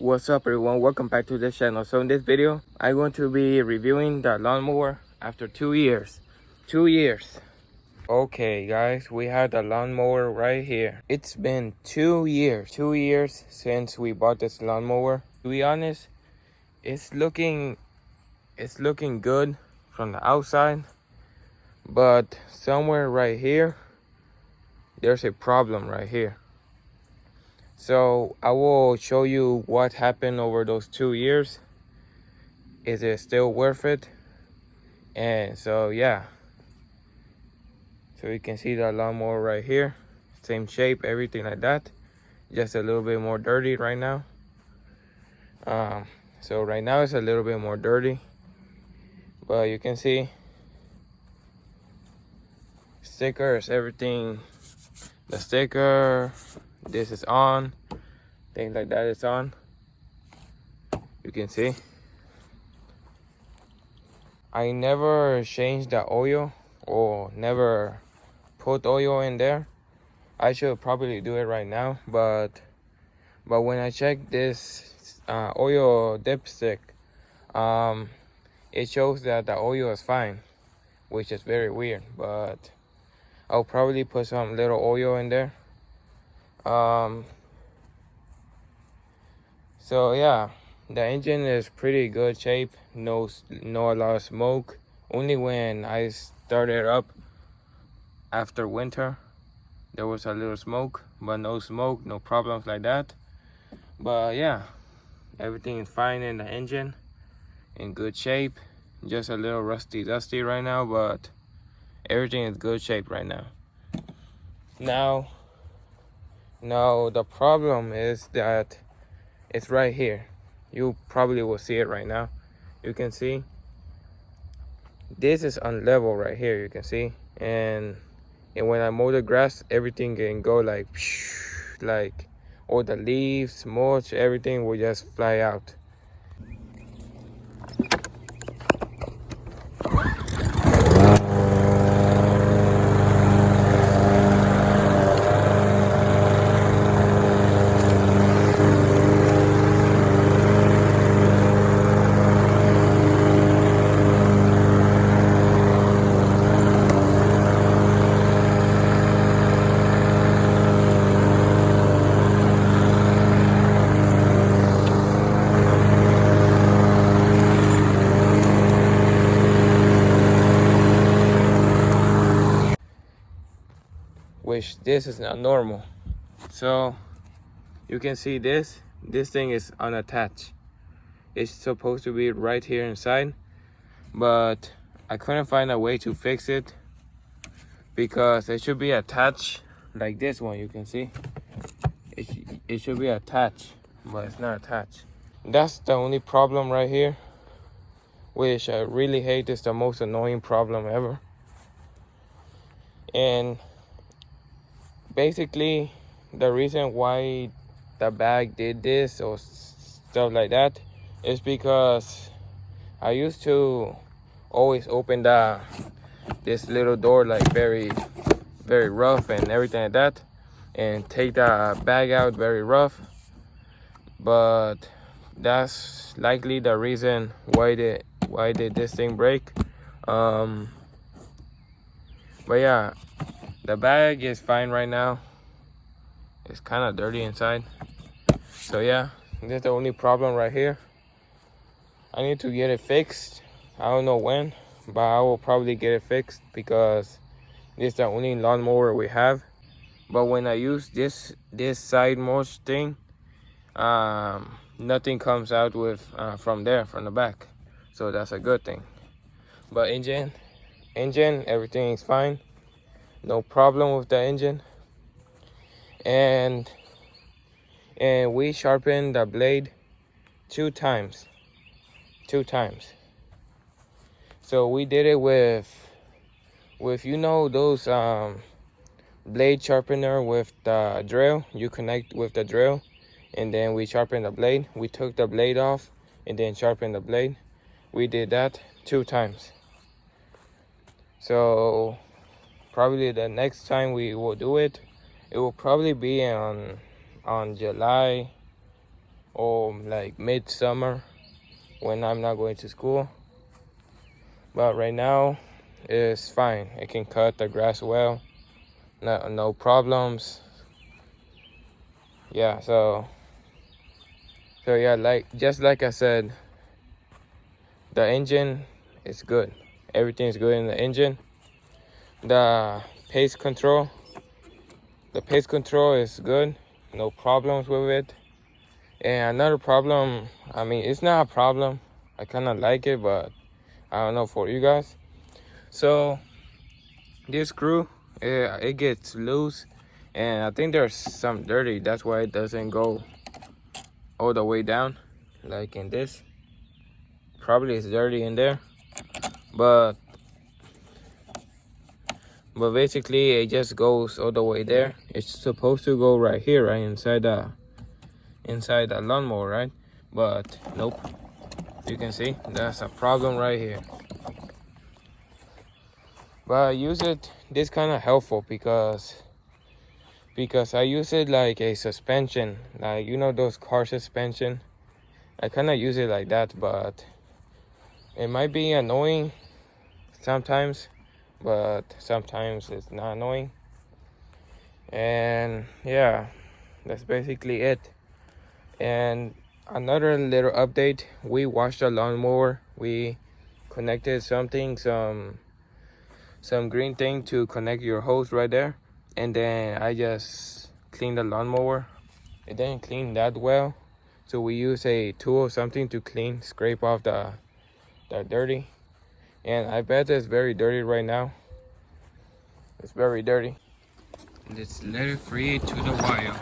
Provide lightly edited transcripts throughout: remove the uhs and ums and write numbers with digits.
What's up everyone, welcome back to this channel. So in this video I'm going to be reviewing the lawnmower after 2 years. Okay guys, we have the lawnmower right here. It's been 2 years since we bought this lawnmower. To be honest, it's looking good from the outside, but somewhere right here there's a problem right here. So I will show you what happened over those 2 years. Is it still worth it? And so yeah, so you can see the lawnmower right here, same shape, everything like that, just a little bit more dirty right now. So right now it's a little bit more dirty, but you can see stickers, everything, the sticker, this is on, things like that is on. You can see I never changed the oil or never put oil in there. I should probably do it right now, but when I check this oil dipstick, it shows that the oil is fine, which is very weird, but I'll probably put some little oil in there. So yeah, the engine is pretty good shape, no a lot of smoke. Only when I started up after winter there was a little smoke, but no smoke, no problems like that. But yeah, everything is fine in the engine, in good shape. Just a little dusty right now, but everything is good shape right now. Now the problem is that it's right here. You probably will see it right now. You can see this is unlevel right here, you can see, and when I mow the grass, everything can go like all the leaves, mulch, everything will just fly out. Which this is not normal. So you can see this thing is unattached. It's supposed to be right here inside, but I couldn't find a way to fix it because it should be attached like this one. You can see it should be attached, but it's not attached. That's the only problem right here, which I really hate. Is the most annoying problem ever. And basically the reason why the bag did this or stuff like that is because I used to always open this little door like very rough and everything like that, and take the bag out very rough. But that's likely the reason why did this thing break. But yeah, the bag is fine right now. It's kind of dirty inside. So yeah, that's the only problem right here. I need to get it fixed. I don't know when, but I will probably get it fixed because this is the only lawnmower we have. But when I use this side mulch thing, nothing comes out with from the back. So that's a good thing. But engine, everything is fine. No problem with the engine. And we sharpened the blade 2 times. So we did it with you know those blade sharpener with the drill. You connect with the drill, and then we sharpen the blade. We took the blade off and then sharpened the blade. We did that 2 times. So probably the next time we will do it, it will probably be on July or like midsummer when I'm not going to school. But right now it's fine. It can cut the grass well, no problems. Yeah, so yeah, just like I said, the engine is good. Everything's good in the engine. The pace control is good. No problems with it. And another problem, I mean, it's not a problem. I kind of like it, but I don't know for you guys. So this screw, it gets loose, and I think there's some dirty. That's why it doesn't go all the way down, like in this. Probably it's dirty in there, but basically it just goes all the way there. It's supposed to go right here, right inside the lawnmower, right? But nope. You can see that's a problem right here. But I use it, this kind of helpful because I use it like a suspension, like, you know, those car suspension. I kind of use it like that, but it might be annoying sometimes, but sometimes it's not annoying. And yeah, that's basically it. And another little update, we washed the lawnmower. We connected something, some green thing to connect your hose right there, and then I just cleaned the lawnmower. It didn't clean that well, so we use a tool or something to scrape off the dirty. And I bet it's very dirty right now. It's very dirty. Let's let it free to the wire.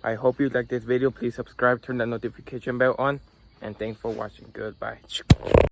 I hope you like this video. Please subscribe, turn the notification bell on, and thanks for watching. Goodbye.